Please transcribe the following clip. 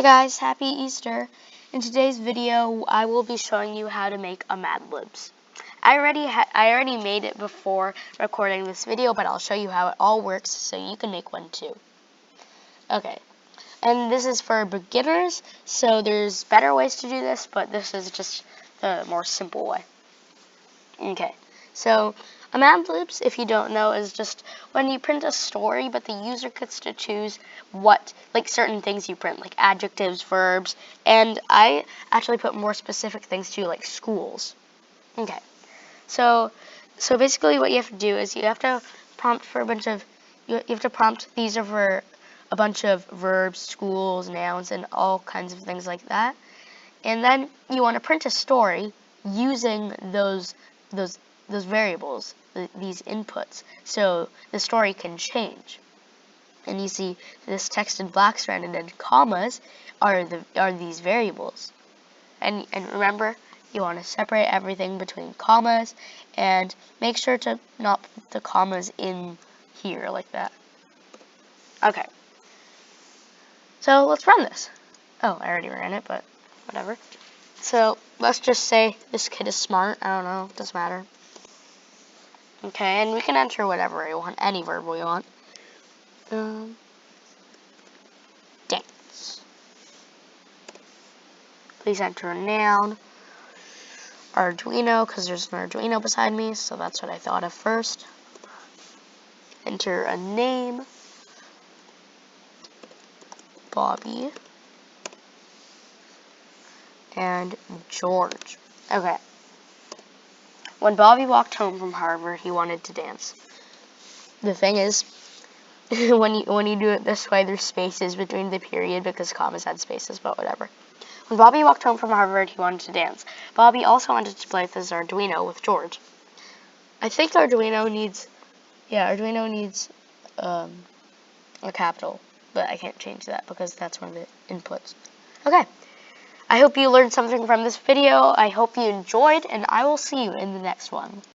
guys, happy Easter. In today's video, I will be showing you how to make a Mad Libs. I already made it before recording this video, but I'll show you how it all works so you can make one too. Okay, and this is for beginners, so there's better ways to do this, but this is just the more simple way. Okay, so a Mad Libs, if you don't know, is just when you print a story, but the user gets to choose what, like certain things you print, like adjectives, verbs, and I actually put more specific things too, like schools. Okay, so basically what you have to do is you have to prompt for a bunch of, you have to prompt these are for a bunch of verbs, schools, nouns, and all kinds of things like that. And then you want to print a story using those variables, these inputs, so the story can change. And you see this text in black stranded and commas are these variables. And remember, you want to separate everything between commas and make sure to not put the commas in here like that. Okay. So let's run this. Oh, I already ran it, but whatever. So let's just say this kid is smart. I don't know, doesn't matter. Okay, and we can enter whatever we want, any verb we want. Dance. Please enter a noun. Arduino, because there's an Arduino beside me, so that's what I thought of first. Enter a name. Bobby. And George. Okay. When Bobby walked home from Harvard, he wanted to dance. The thing is, when you do it this way, there's spaces between the period because commas had spaces, but whatever. When Bobby walked home from Harvard, he wanted to dance. Bobby also wanted to play with his Arduino with George. I think Arduino needs a capital, but I can't change that because that's one of the inputs. Okay. I hope you learned something from this video. I hope you enjoyed, and I will see you in the next one.